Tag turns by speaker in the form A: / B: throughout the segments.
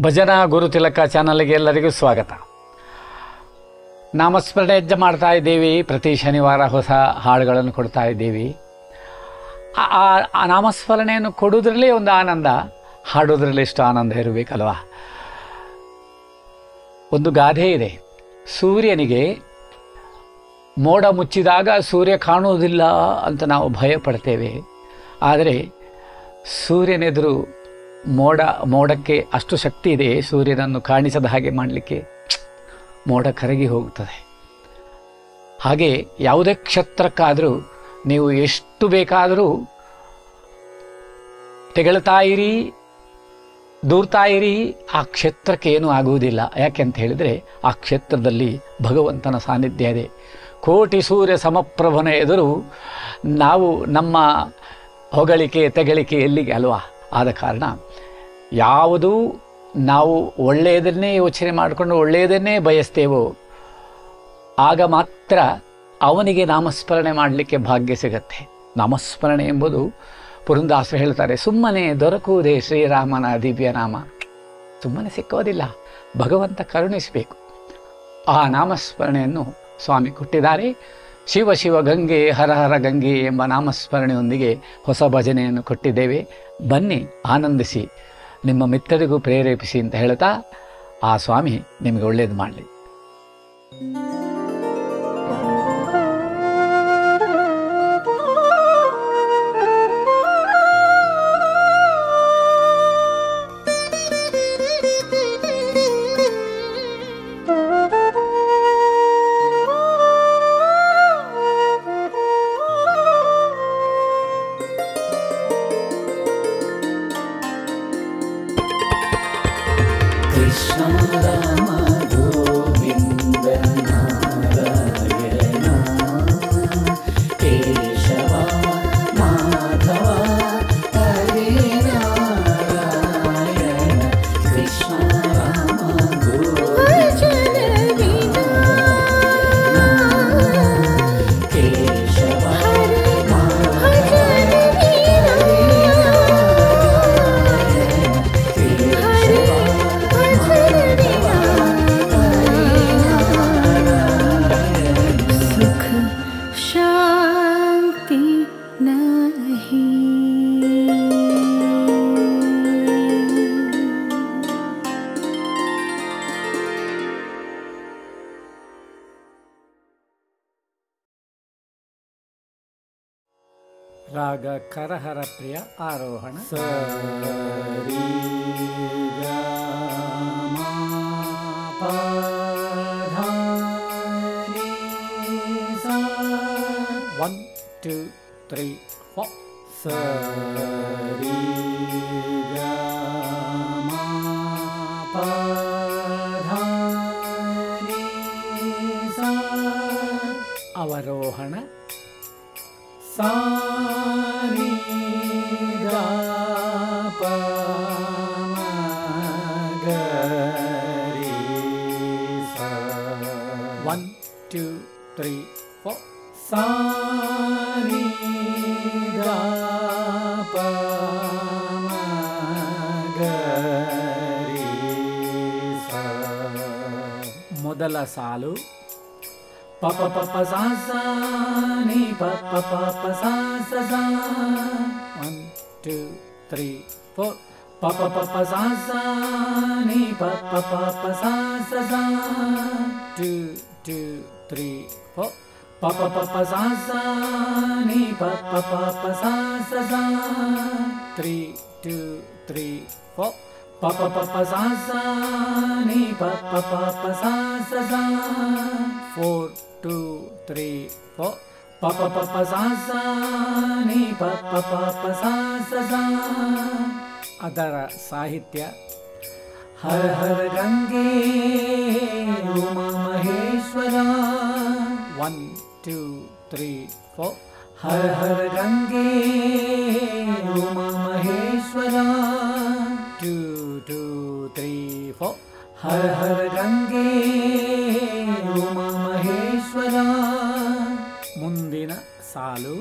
A: ಭಜನಾ ಗುರುತಿಲಕ ಚಾನಲ್ಗೆ ಎಲ್ಲರಿಗೂ ಸ್ವಾಗತ. ನಾಮಸ್ಮರಣೆ ಹೆಜ್ಜೆ ಮಾಡ್ತಾ ಇದ್ದೀವಿ. ಪ್ರತಿ ಶನಿವಾರ ಹೊಸ ಹಾಡುಗಳನ್ನು ಕೊಡ್ತಾ ಇದ್ದೀವಿ. ಆ ನಾಮಸ್ಮರಣೆಯನ್ನು ಕೊಡೋದ್ರಲ್ಲೇ ಒಂದು ಆನಂದ, ಹಾಡೋದ್ರಲ್ಲಿ ಎಷ್ಟು ಆನಂದ ಇರಬೇಕಲ್ವ. ಒಂದು ಗಾದೆ ಇದೆ, ಸೂರ್ಯನಿಗೆ ಮೋಡ ಮುಚ್ಚಿದಾಗ ಸೂರ್ಯ ಕಾಣುವುದಿಲ್ಲ ಅಂತ ನಾವು ಭಯ ಪಡ್ತೇವೆ. ಆದರೆ ಸೂರ್ಯನೆದುರು ಮೋಡಕ್ಕೆ ಅಷ್ಟು ಶಕ್ತಿ ಇದೆ, ಸೂರ್ಯನನ್ನು ಕಾಣಿಸದ ಹಾಗೆ ಮಾಡಲಿಕ್ಕೆ. ಮೋಡ ಕರಗಿ ಹೋಗುತ್ತದೆ. ಹಾಗೆ ಯಾವುದೇ ಕ್ಷೇತ್ರಕ್ಕಾದರೂ ನೀವು ಎಷ್ಟು ಬೇಕಾದರೂ ತೆಗಳ್ತಾ ಇರಿ, ದೂರ್ತಾ ಇರಿ, ಆ ಕ್ಷೇತ್ರಕ್ಕೆ ಏನೂ ಆಗುವುದಿಲ್ಲ. ಯಾಕೆಂತ ಹೇಳಿದರೆ ಆ ಕ್ಷೇತ್ರದಲ್ಲಿ ಭಗವಂತನ ಸಾನ್ನಿಧ್ಯ ಇದೆ. ಕೋಟಿ ಸೂರ್ಯ ಸಮಪ್ರಭನ ಎದುರು ನಾವು ನಮ್ಮ ಹೊಗಳಿಕೆ ತೆಗಳಿಕೆ ಎಲ್ಲಿಗೆ ಅಲ್ವಾ. ಆದ ಕಾರಣ ಯಾವುದು ನಾವು ಒಳ್ಳೆಯದನ್ನೇ ಯೋಚನೆ ಮಾಡಿಕೊಂಡು ಒಳ್ಳೆಯದನ್ನೇ ಬಯಸ್ತೇವೋ ಆಗ ಮಾತ್ರ ಅವನಿಗೆ ನಾಮಸ್ಮರಣೆ ಮಾಡಲಿಕ್ಕೆ ಭಾಗ್ಯ ಸಿಗತ್ತೆ. ನಾಮಸ್ಮರಣೆ ಎಂಬುದು ಪುರಂದಾಸರು ಹೇಳ್ತಾರೆ, ಸುಮ್ಮನೆ ದೊರಕುವುದೇ ಶ್ರೀರಾಮನ ದಿವ್ಯ ನಾಮ. ಸುಮ್ಮನೆ ಸಿಕ್ಕೋದಿಲ್ಲ, ಭಗವಂತ ಕರುಣಿಸಬೇಕು. ಆ ನಾಮಸ್ಮರಣೆಯನ್ನು ಸ್ವಾಮಿ ಕೊಟ್ಟಿದ್ದಾರೆ. ಶಿವ ಶಿವ ಗಂಗೆ ಹರ ಹರ ಗಂಗೆ ಎಂಬ ನಾಮಸ್ಮರಣೆಯೊಂದಿಗೆ ಹೊಸ ಭಜನೆಯನ್ನು ಕೊಟ್ಟಿದ್ದೇವೆ. ಬನ್ನಿ, ಆನಂದಿಸಿ, ನಿಮ್ಮ ಮಿತ್ರರಿಗೂ ಪ್ರೇರೇಪಿಸಿ ಅಂತ ಹೇಳ್ತಾ ಆ ಸ್ವಾಮಿ ನಿಮಗೆ ಒಳ್ಳೇದು ಮಾಡಲಿ. ರಾಗ ಕರಹರ ಪ್ರಿಯ ಆರೋಹಣ. ಸರಿ ಗ ಮ ಪ ಧ ನಿ ಸ. 1 2 3 4. ಸರಿ ಗ ಮ ಪ ಧ ನಿ ಸ. ಅವರೋಹಣ ಸಾ ನಿ ದ ಪ ಮ ಗ ರಿ ಸ. 1 2 3 4. ಸಾ ನಿ ದ ಪ ಮ ಗ ರಿ ಸ. ಮೊದಲ ಸಾಲು ಪ ಪ ಪ ಪ ಸಾ ಸಾ ನಿ ಪ ಪ ಪ ಪ ಸಾ ಸಾ ಸಾ. 1 2 3 4. ಪ ಪ ಪ ಪ ಸಾ ಸಾ ನಿ ಪ ಪ ಪ ಪ ಸಾ ಸಾ ಸಾ. 2 2 3 4. ಪ ಪ ಪ ಪ ಸಾ ಸಾ ನಿ ಪ ಪ ಪ ಪ ಸಾ ಸಾ ಸಾ. 3 2 3 4. ಪ ಪ ಪ ಪ ಸಾ ಸಾ ನಿ ಪ ಪ ಪ ಪ ಸಾ ಸಾ ಸಾ. 4 2 3 4. ಪ ಪ ಪ ಪ ಸಾ ಸಾ ನಿ ಪ ಪ ಪ ಪ ಸಾ ಸಾ ಸಾ. ಅದರ ಸಾಹಿತ್ಯ ಹರ ಹರ ಗಂಗೆ ಉಮಾ ಮಹೇಶ್ವರ. 1 2 3 4. ಹರ ಹರ ಗಂಗೆ ಉಮಾ ಮಹೇಶ್ವರ. 2 2 3 4. ಹರ ಹರ ಗಂಗೆ ಉಮಾ ಮಹೇಶ್ವರ. ಮುಂದಿನ ಸಾಲು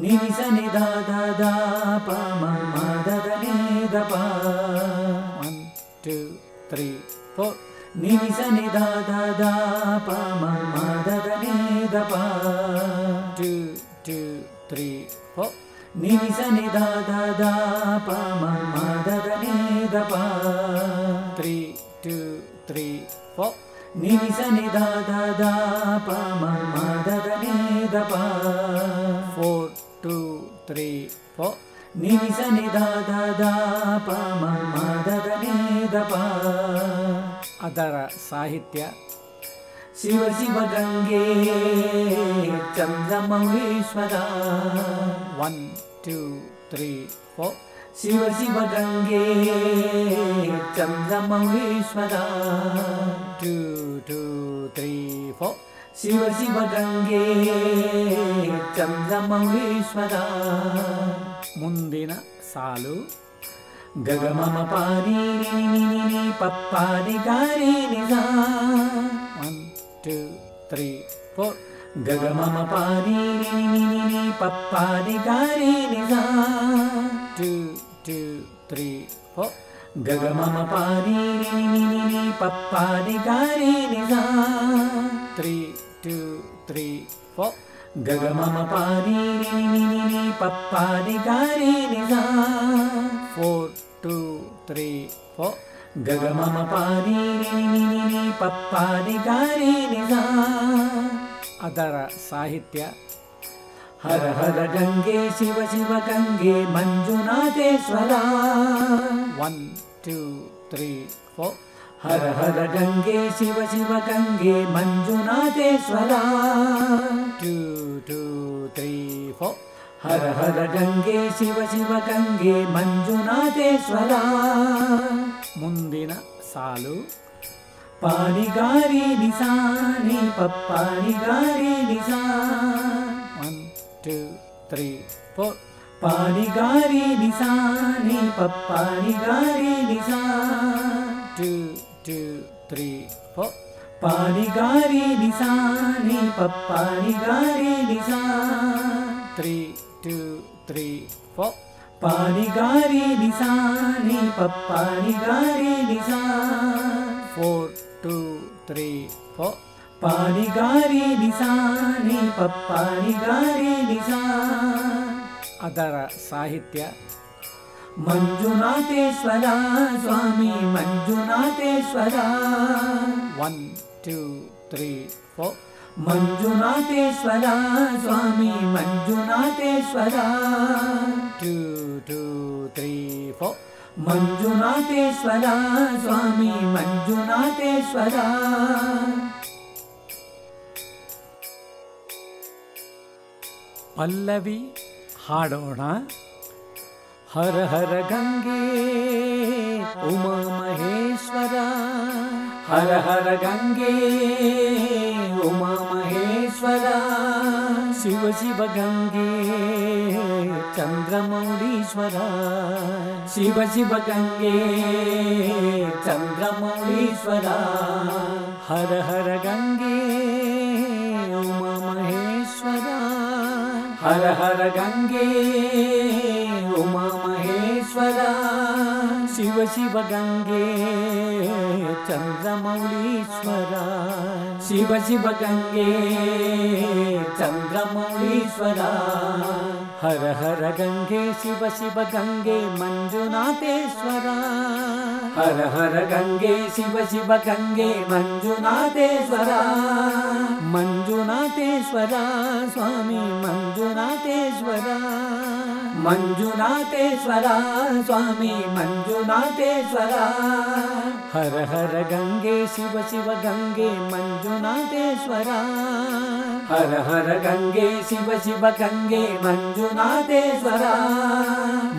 A: ನಿಸ ನಿದ ದ ದ ಪ ಮ ಮ ದ ದ ನಿ ದ ಪ. 1 2 2 3 4 ni sa ni da da da pa ma ma da da ni da pa 2 2 3 4 ni sa ni da da da pa ma ma da da ni da pa 3 2 3 4 ni sa ni da da da pa ma ma da da ni da pa 4 2 3 4 ni sa ni da da da pa ma ma da da ni da pa. ಅದರ ಸಾಹಿತ್ಯ ಶಿವ ಶಿವ ಗಂಗೆ ಚಂದ್ರಮೌಳೀಶ್ವರ 1 2 3 4 ಶಿವ ಶಿವ ಗಂಗೆ ಚಂದ್ರಮೌಳೀಶ್ವರ 2 2 3 4 ಶಿವ ಶಿವ ಗಂಗೆ ಚಂದ್ರಮೌಳೀಶ್ವರ. ಮುಂದಿನ ಸಾಲು ಗಗಮಮ ಪಾರಿ ನಿ ಪಪ್ಪಾರಿ ಗಾರಿ ನಿಜ 1 2 3 4 ಗಗಮಮ ಪಾರಿ ನಿ ಪಪ್ಪಾರಿ ಗಾರಿ ನಿಜ 2 2 3 4 ಗಗಮಮ ಪಾರಿ ನಿ ಪಪ್ಪಾರಿ ಗಾರಿ ನಿಜ 3 2 3 4 ಗಗಮಮ ಪಾರಿ ನಿ ಪಪ್ಪಾರಿ ಗಾರಿ ನಿಜ 4 2 3 4 ಗಗಮಮ ಪಾರಿ ನಿ ಪಪ್ಪಾರಿ ಗಾರಿ ನಿಜ. ಅದರ ಸಾಹಿತ್ಯ ಹರ ಹರ ಗಂಗೆ ಶಿವ ಶಿವ ಗಂಗೆ ಮಂಜುನಾಥೇಶ್ವರ 1 2 3 4 ಹರ ಹರ ಗಂಗೆ ಶಿವ ಶಿವ ಗಂಗೆ ಮಂಜುನಾಥೇಶ್ವರ 2 2 3 4 ಹರ ಹರ ಗಂಗೆ ಶಿವ ಶಿವ ಗಂಗೆ ಮಂಜುನಾಥೇಶ್ವರ. ಮುಂದಿನ ಸಾಲು ಪಾರಿಗಾರಿ ನಿಸಾನಿ ಪಪ್ಪಾರಿಗಾರಿ ನಿಸಾ 1 2 3 4 ಪಾರಿಗಾರಿ ನಿಸಾನಿ ಪಪ್ಪಾರಿಗಾರಿ ನಿಸಾ 2 2 3 4 ಪಾರಿಗಾರಿ ನಿಸಾನಿ ಪಪ್ಪಾರಿಗಾರಿ ನಿಸಾ 3 2 3 4 ಪಾರಿಗಾರಿ ನಿಸಾನಿ ಪಪ್ಪಾರಿಗಾರಿ ನಿಸಾ 4 2 3 4 ಪಾರಿಗಾರಿ ನಿಸಾನಿ ಪಪ್ಪಾರಿಗಾರಿ ನಿಸಾ. ಅದರ ಸಾಹಿತ್ಯ ಮಂಜುನಾಥೇಶ್ವರ ಸ್ವಾಮಿ ಮಂಜುನಾಥೇಶ್ವರ 1 2 3 4 ಮಂಜುನಾಥೇಶ್ವರ ಸ್ವಾಮಿ ಮಂಜುನಾಥೇಶ್ವರ 2 2 3 4 ಮಂಜುನಾಥೇಶ್ವರ ಸ್ವಾಮಿ ಮಂಜುನಾಥೇಶ್ವರ. ಪಲ್ಲವಿ ಹಾಡೋಣ. ಹರ ಹರ ಗಂಗೆ ಉಮಾ ಮಹೇಶ್ವರ ಹರ ಹರ ಗಂಗೆ ಉಮಾ ಮಹೇಶ್ವರ ಶಿವ ಶಿವ ಗಂಗೆ ಚಂದ್ರಮೌಳೀಶ್ವರ ಶಿವ ಶಿವ ಗಂಗೆ ಚಂದ್ರಮೌಳೀಶ್ವರ ಹರ ಹರ ಗಂಗೆ ಉಮಾ ಮಹೇಶ್ವರ ಹರ ಹರ ಗಂಗೆ ಉಮಾ ಮಹೇಶ್ವರ ಶಿವ ಶಿವ ಗಂಗೆ ಚಂದ್ರಮೌಳೀಶ್ವರ ಶಿವ ಶಿವ ಗಂಗೆ ಚಂದ್ರಮೌಳೀಶ್ವರ ಹರ ಹರ ಗಂಗೆ ಶಿವ ಶಿವ ಗಂಗೆ ಮಂಜುನಾಥೇಶ್ವರ ಹರ ಹರ ಗಂಗೆ ಶಿವ ಶಿವ ಗಂಗೆ ಮಂಜುನಾಥೇಶ್ವರ ಮಂಜುನಾಥೇಶ್ವರ ಸ್ವಾಮಿ ಮಂಜುನಾಥೇಶ್ವರ ಮಂಜುನಾಥೇಶ್ವರ ಸ್ವಾಮಿ ಮಂಜುನಾಥೇಶ್ವರ ಹರ ಹರ ಗಂಗೆ ಶಿವ ಶಿವ ಗಂಗೆ ಮಂಜುನಾಥೇಶ್ವರ ಹರ ಹರ ಗಂಗೆ ಶಿವ ಶಿವ ಗಂಗೆ ಮಂಜುನಾಥೇಶ್ವರ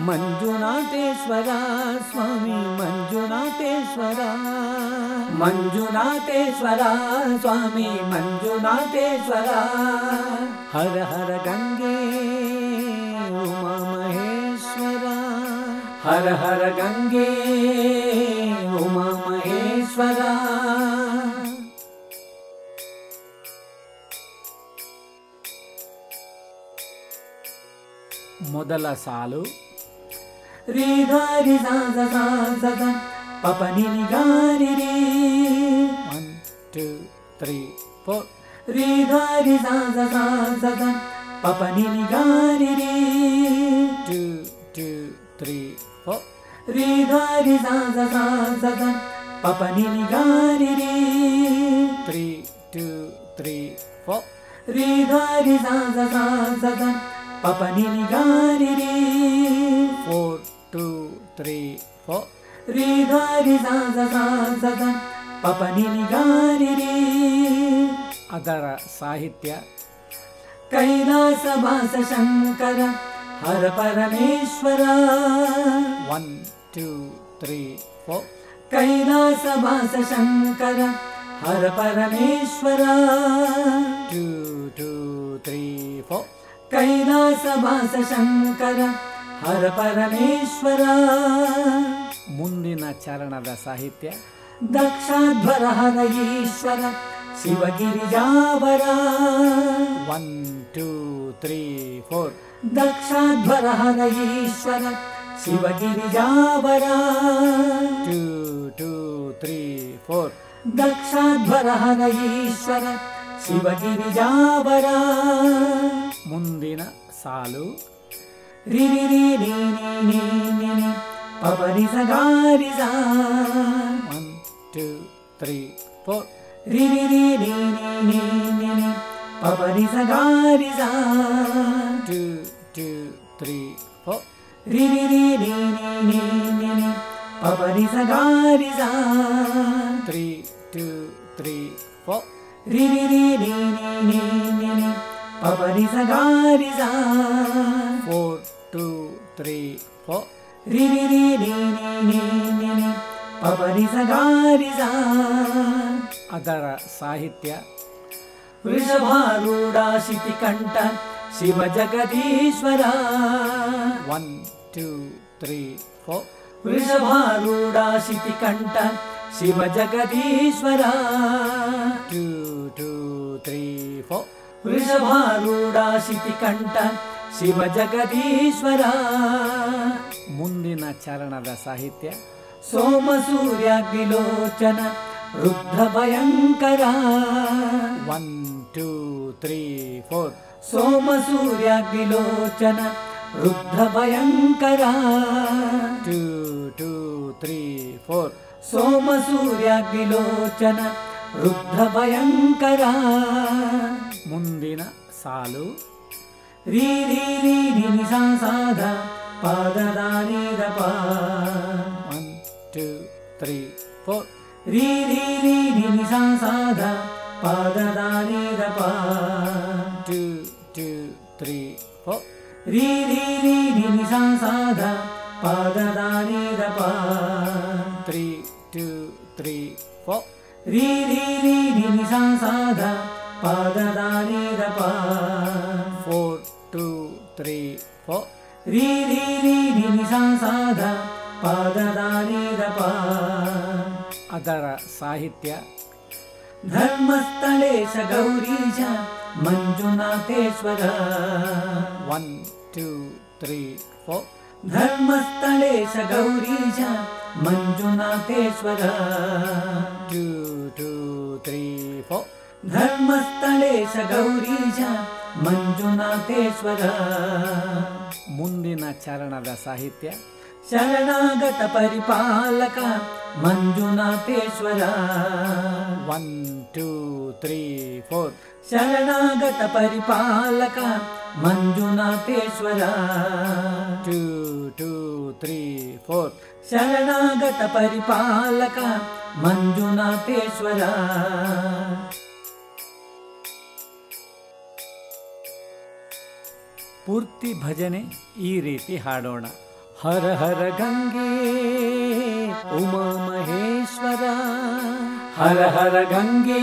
A: ಮಂಜುನಾಥೇಶ್ವರ ಸ್ವಾಮಿ ಮಂಜುನಾಥೇಶ್ವರ ಮಂಜುನಾಥೇಶ್ವರ ಸ್ವಾಮಿ ಮಂಜುನಾಥೇಶ್ವರ ಹರ ಹರ ಗಂಗೆ ಉಮಾ ಮಹೇಶ್ವರ ಹರ ಹರ ಗಂಗೆ ಉಮಾ ಮಹೇಶ್ವರ. ಮೊದಲ ಸಾಲು ರೀ ಗ ರಿ ಸ ಸ ಸ ಸ ಸ
B: ಪಪ ನಿ ನಿ ಗ ರಿ ರಿ.
A: 1 2 3 4.
B: ರಿ ಗ ರಿ ಸ ಸ ಸ ಸ ಸ ಪಪ ನಿ ನಿ ಗ ರಿ ರಿ.
A: 2 2 3 4.
B: ರಿ ಗ ರಿ ಸ ಸ ಸ ಸ ಸ ಪಪ ನಿ ನಿ ಗ ರಿ ರಿ.
A: 3 2 3 4.
B: ರಿ ಗ ರಿ ಸ ಸ ಸ ಸ ಸ ಪಪ ನಿ ನಿ ಗ ರಿ ರಿ.
A: 4 2 3 4.
B: ರಿ ಗ ರಿ ಸ ಸ ಸ ಸ ಸ ಪಪ ನಿ ನಿ ಗ ರಿ ರಿ.
A: ಅದರ ಸಾಹಿತ್ಯ
B: ಕೈಲಾಸ ವಾಸ ಶಂಕರ ಹರ ಪರಮೇಶ್ವರ.
A: 1 2 3 4.
B: ಕೈಲಾಸ ವಾಸ ಶಂಕರ ಹರ ಪರಮೇಶ್ವರ.
A: 2 2 3 4.
B: ಕೈಲಾಸ ವಾಸ ಶಂಕರ ಹರ ಪರಮೇಶ್ವರ.
A: ಮುಂದಿನ ಚರಣದ ಸಾಹಿತ್ಯ
B: ದಕ್ಷಾಧ್ವರ ಹರ ಈಶ್ವರ ಶಿವಗಿರಿಜಾವರ.
A: 1 2 3 4.
B: ದಕ್ಷಾಧ್ವರ ಹರ ಈಶ್ವರ ಶಿವಗಿರಿಜಾವರ.
A: 2 2 3 4.
B: ದಕ್ಷಾಧ್ವರ ಹರ ಈಶ್ವರ ಶಿವಗಿರಿಜಾವರ.
A: ಮುಂದಿನ ಸಾಲು
B: ರಿ ರಿ ರಿ ನಿ ನಿ ನಿ ನಿ ನಿ ಪಪ ರಿ ಸ ಗ ರಿ ಸ.
A: 1 2 3 4.
B: ರಿ ರಿ ರಿ ನಿ ನಿ ನಿ ನಿ ನಿ ಪಪ ರಿ ಸ ಗ ರಿ ಸ.
A: 2 2 3 4.
B: ರಿ ರಿ ರಿ ನಿ ನಿ ನಿ ನಿ ನಿ ಪಪ ರಿ ಸ ಗ ರಿ ಸ.
A: 3 2 3 4.
B: ರಿ ರಿ ರಿ ನಿ ನಿ ನಿ ನಿ ನಿ ಪಪ ರಿ ಸ ಗ ರಿ ಸ.
A: 4 2 3 4.
B: ರಿ ರಿ ರಿ ನಿ ನಿ ನಿ ನಿ ನಿ ಪಪ ರಿ ಸ ಗ ರಿ ಸ.
A: ಅದರ ಸಾಹಿತ್ಯ
B: ವೃಷಭಾರೂಢ ಶಿತಿಕಂಠ ಶಿವ ಜಗದೀಶ್ವರ.
A: 1 2 3 4.
B: ವೃಷಭಾರೂಢ ಶಿತಿಕಂಠ ಶಿವ ಜಗದೀಶ್ವರ.
A: 2 2 3 4.
B: ವೃಷಭಾರೂಢ ಶಿತಿಕಂಠ ಶಿವ ಜಗದೀಶ್ವರ.
A: ಮುಂದಿನ ಚರಣದ ಸಾಹಿತ್ಯ
B: ಸೋಮ ಸೂರ್ಯಾಗ್ನಿಲೋಚನ ರುದ್ರ ಭಯಂಕರ.
A: 1 2 3 4.
B: ಸೋಮ ಸೂರ್ಯಾಗ್ನಿಲೋಚನ ರುದ್ರ ಭಯಂಕರ.
A: 2 2 3 4.
B: ಸೋಮ ಸೂರ್ಯಾಗ್ನಿಲೋಚನ ರುದ್ರ ಭಯಂಕರ.
A: ಮುಂದಿನ ಸಾಲು
B: ರೀ ರೀ ರೀ ರಿ ನಿ ಸ ಸ ಧ ಪಾದದ ನೀ ದ ಪ.
A: 1 2 3 4.
B: ರೀ ರೀ ರೀ ರಿ ನಿ ಸ ಸ ಧ ಪಾದದ ನೀ ದ ಪ.
A: 2 2 3 4.
B: ರೀ ರೀ ರೀ ರಿ ನಿ ಸ ಸ ಧ ಪಾದದ ನೀ ದ ಪ.
A: 3 2 3 4.
B: ರೀ ರೀ ರೀ ರಿ ನಿ ಸ ಸ ಧ ಪಾದದ ನೀ ದ ಪ.
A: 4 2 3 4.
B: ರೀ ರೀ ರೀ ರಿ ನಿ ಸ ಸ ಧ ಪಾದದ ನೀ ದ ಪ.
A: ಅದರ ಸಾಹಿತ್ಯ
B: ಧರ್ಮಸ್ಥಳೇಶ ಗೌರೀಶ ಮಂಜುನಾಥೇಶ್ವರ.
A: 1 2 3 4.
B: ಧರ್ಮಸ್ಥಳೇಶ ಗೌರೀಶ ಮಂಜುನಾಥೇಶ್ವರ.
A: 2 2 3 4.
B: ಧರ್ಮಸ್ಥಳೇಶ ಗೌರೀಶ ಮಂಜುನಾಥೇಶ್ವರ.
A: ಮುಂದಿನ ಚರಣದ ಸಾಹಿತ್ಯ
B: ಶರಣಾಗತ ಪರಿಪಾಲಕ ಮಂಜುನಾಥೇಶ್ವರ.
A: 1 2 3 4.
B: ಶರಣಾಗತ ಪರಿಪಾಲಕ ಮಂಜುನಾಥೇಶ್ವರ.
A: 2 2 3 4.
B: ಶರಣಾಗತ ಪರಿಪಾಲಕ ಮಂಜುನಾಥೇಶ್ವರ.
A: ಪೂರ್ತಿ ಭಜನೆ ಈ ರೀತಿ ಹಾಡೋಣ. ಹರ ಹರ ಗಂಗೆ ಉಮಾ ಮಹೇಶ್ವರ.
B: ಹರ ಹರ ಗಂಗೆ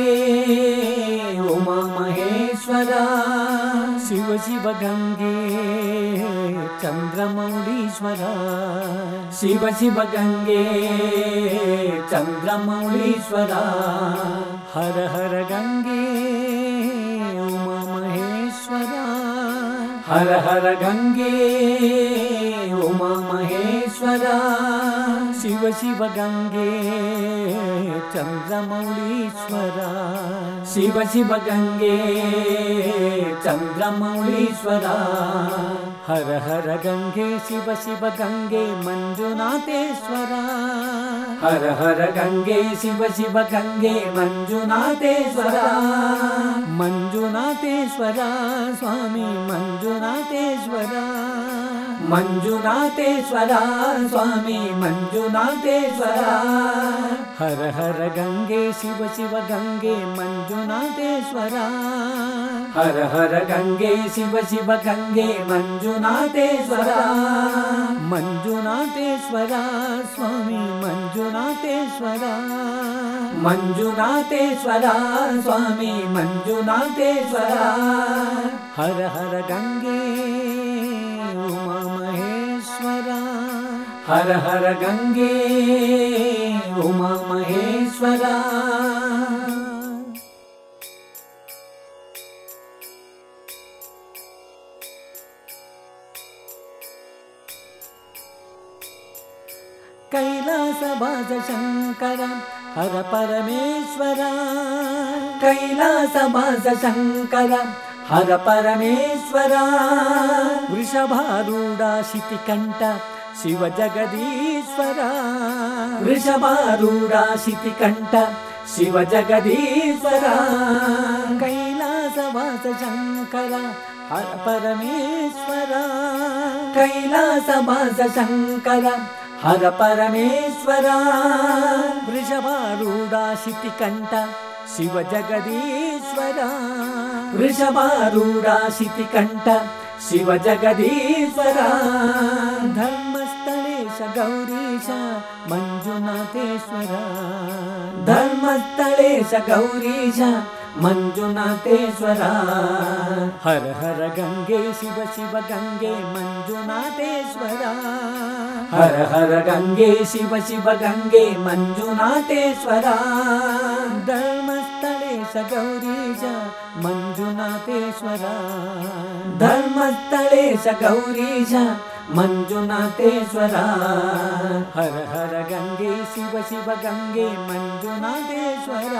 B: ಉಮಾ ಮಹೇಶ್ವರ.
A: ಶಿವ ಶಿವ ಗಂಗೆ ಚಂದ್ರಮೌಳೀಶ್ವರ.
B: ಶಿವ ಶಿವ ಗಂಗೆ ಚಂದ್ರಮೌಳೀಶ್ವರ.
A: ಹರ ಹರ ಗಂಗೆ ಉಮಾ ಮಹೇಶ್ವರ.
B: ಹರ ಹರ ಗಂಗೆ ಉಮಾ ಮಹೇಶ್ವರ.
A: ಶಿವ
B: ಶಿವ ಗಂಗೆ ಚಂದ್ರಮೌಳೀಶ್ವರ ಶಿವ ಶಿವ ಗಂಗೆ ಚಂದ್ರಮೌಳೀಶ್ವರ ಹರ ಹರ ಗಂಗೆ ಶಿವ ಶಿವ ಗಂಗೆ ಮಂಜುನಾಥೇಶ್ವರ ಹರ ಹರ ಗಂಗೆ ಶಿವ ಶಿವ ಗಂಗೆ ಮಂಜುನಾಥೇಶ್ವರ ಮಂಜುನಾಥೇಶ್ವರ ಸ್ವಾಮಿ ಮಂಜುನಾಥೇಶ್ವರ ಮಂಜುನಾಥೇಶ್ವರ ಸ್ವಾಮಿ ಮಂಜುನಾಥೇಶ್ವರ ಹರ ಹರ ಗಂಗೆ ಶಿವ ಶಿವ ಗಂಗೆ ಮಂಜುನಾಥೇಶ್ವರ ಹರ ಹರ ಗಂಗೆ ಶಿವ ಶಿವ ಗಂಗೆ ಮಂಜುನಾಥೇಶ್ವರ ಮಂಜುನಾಥೇಶ್ವರ ಸ್ವಾಮಿ ಮಂಜುನಾಥೇಶ್ವರ ಮಂಜುನಾಥೇಶ್ವರ ಸ್ವಾಮಿ ಮಂಜುನಾಥೇಶ್ವರ ಹರ ಹರ ಗಂಗೆ ಉಮಾ ಮಹೇಶ್ವರ ಹರ ಹರ ಗಂಗೆ ಉಮಾ ಮಹೇಶ್ವರ ಕೈಲಾಸವಾಸ ಶಂಕರ ಹರ ಪರಮೇಶ್ವರ ಕೈಲಾಸವಾಸ ಶಂಕರ ಹರ ಪರಮೇಶ್ವರ ವೃಷಭಾರೂಢ ಶಿತಿಕಂಠ ಶಿವ ಜಗದೀಶ್ವರ ವೃಷಭಾರೂಢ ಶಿತಿಕಂಠ ಶಿವ ಜಗದೀಶ್ವರ ಕೈಲಾಸವಾಸ ಶಂಕರ ಹರ ಪರಮೇಶ್ವರ ಕೈಲಾಸವಾಸ ಶಂಕರ ಹರ ಪರಮೇಶ್ವರ ವೃಷಭಾರೂಢ ಶಿತಿಕಂಠ ಶಿವ ಜಗದೀಶ್ವರ ವೃಷಭಾರೂಢ ಶಿತಿಕಂಠ ಶಿವ ಜಗದೀಶ್ವರ ಧರ್ಮಸ್ಥಳೇಶ ಗೌರೀಶ ಮಂಜುನಾಥೇಶ್ವರ ಧರ್ಮಸ್ಥಳೇಶ ಗೌರೀಶ ಮಂಜುನಾಥೇಶ್ವರ ಹರ ಹರ ಗಂಗೆ ಶಿವ ಶಿವ ಗಂಗೆ ಮಂಜುನಾಥೇಶ್ವರ ಹರ ಹರ ಗಂಗೆ ಶಿವ ಶಿವ ಗಂಗೆ ಮಂಜುನಾಥೇಶ್ವರ ಧರ್ಮಸ್ಥಳೇಶ ಗೌರೀಶ ಮಂಜುನಾಥೇಶ್ವರ ಧರ್ಮಸ್ಥಳೇಶ ಗೌರೀಶ ಮಂಜುನಾಥೇಶ್ವರ ಹರ ಹರ ಗಂಗೆ ಶಿವ ಶಿವ ಗಂಗೆ ಮಂಜುನಾಥೇಶ್ವರ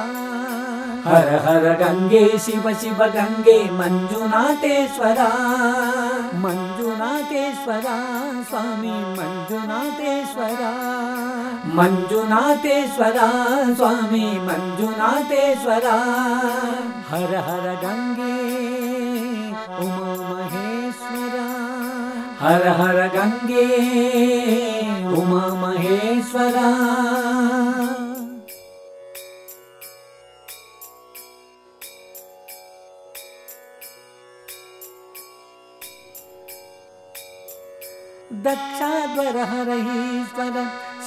B: ಹರ ಹರ ಗಂಗೆ ಶಿವ ಶಿವ ಗಂಗೆ ಮಂಜುನಾಥೇಶ್ವರ ಮಂಜುನಾಥೇಶ್ವರ ಸ್ವಾಮಿ ಮಂಜುನಾಥೇಶ್ವರ ಮಂಜುನಾಥೇಶ್ವರ ಸ್ವಾಮಿ ಮಂಜುನಾಥೇಶ್ವರ ಹರ ಹರ ಗಂಗೆ ಉಮಾ ಮಹೇಶ್ವರ ಹರ ಹರ ಗಂಗೆ ಉಮಾ ಮಹೇಶ್ವರ ದಕ್ಷಾಧ್ವರ ಹರ ಈಶ್ವರ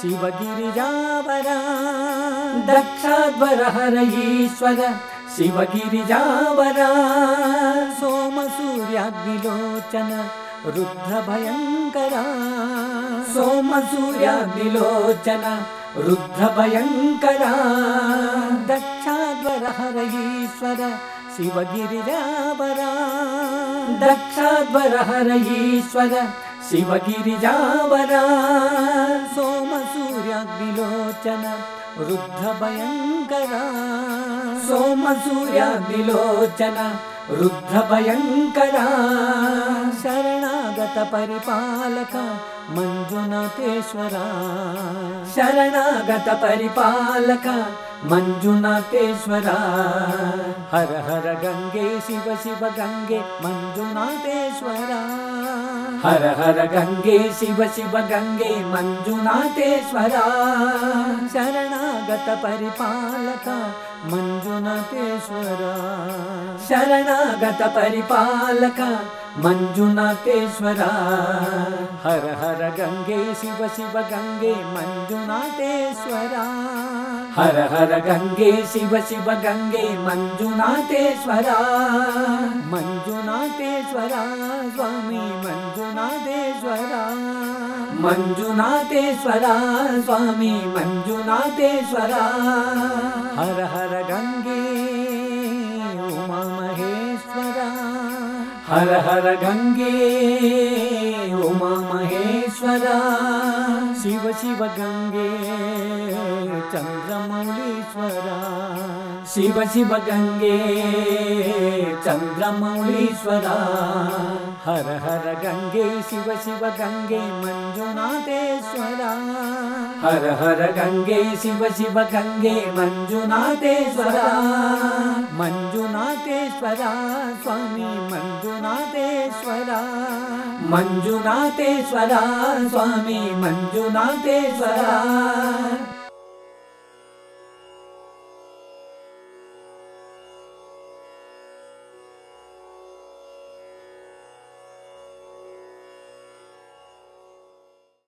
B: ಶಿವಗಿರಿಜಾವರ ದಕ್ಷಾಧ್ವರ ಹರ ಈಶ್ವರ ಶಿವಗಿರಿಜಾವರ ಸೋಮ ಸೂರ್ಯಾಗ್ನಿಲೋಚನ ರುದ್ರ ಭಯಂಕರ ಸೋಮ ಸೂರ್ಯಾಗ್ನಿಲೋಚನ ರುದ್ರ ಭಯಂಕರ ದಕ್ಷಾಧ್ವರ ಹರ ಈಶ್ವರ ಶಿವಗಿರಿಜಾವರ ದಕ್ಷಾಧ್ವರ ಹರ ಈಶ್ವರ ಶಿವಗಿರಿಜಾವರ ಸೋಮ ಸೂರ್ಯಾಗ್ನಿಲೋಚನ ರುದ್ರ ಭಯಂಕರ ಸೋಮ ಸೂರ್ಯಾಗ್ನಿಲೋಚನ ರುದ್ರ ಭಯಂಕರ ಶರಣಾಗತ ಪರಿಪಾಲಕ ಮಂಜುನಾಥೇಶ್ವರ ಶರಣಾಗತ ಪರಿಪಾಲಕ ಮಂಜುನಾಥೇಶ್ವರ ಹರ ಹರ ಗಂಗೆ ಶಿವ ಶಿವ ಗಂಗೆ ಮಂಜುನಾಥೇಶ್ವರ ಹರ ಹರ ಗಂಗೆ ಶಿವ ಶಿವ ಗಂಗೆ ಮಂಜುನಾಥೇಶ್ವರ ಶರಣಾಗತ ಪರಿಪಾಲಕ ಮಂಜುನಾಥೇಶ್ವರ ಶರಣಾಗತ ಪರಿಪಾಲಕ ಮಂಜುನಾಥೇಶ್ವರ ಹರ ಹರ ಗಂಗೆ ಶಿವ ಶಿವ ಗಂಗೆ ಮಂಜುನಾಥೇಶ್ವರ ಹರ ಹರ ಗಂಗೆ ಶಿವ ಶಿವ ಗಂಗೆ ಮಂಜುನಾಥೇಶ್ವರ ಮಂಜುನಾಥೇಶ್ವರ ಸ್ವಾಮಿ ಮಂಜುನಾಥೇಶ್ವರ ಮಂಜುನಾಥೇಶ್ವರ ಸ್ವಾಮಿ ಮಂಜುನಾಥೇಶ್ವರ ಹರ ಹರ ಗಂಗೆ ಉಮಾ ಮಹೇಶ್ವರ ಹರ ಹರ ಗಂಗೆ ಉಮಾ ಮಹೇಶ್ವರ ಶಿವ ಶಿವ ಗಂಗೆ ಚಂದ್ರಮೌಳೀಶ್ವರ ಶಿವ ಶಿವ ಗಂಗೆ ಚಂದ್ರಮೌಳೀಶ್ವರ ಹರ ಹರ ಗಂಗೆ ಶಿವ ಶಿವ ಗಂಗೆ ಮಂಜುನಾಥೇಶ್ವರ ಹರ ಹರ ಗಂಗೆ ಶಿವ ಶಿವ ಗಂಗೆ ಮಂಜುನಾಥೇಶ್ವರ ಮಂಜುನಾಥೇಶ್ವರ ಸ್ವಾಮಿ ಮಂಜುನಾಥೇಶ್ವರ ಮಂಜುನಾಥೇಶ್ವರ ಸ್ವಾಮಿ ಮಂಜುನಾಥೇಶ್ವರ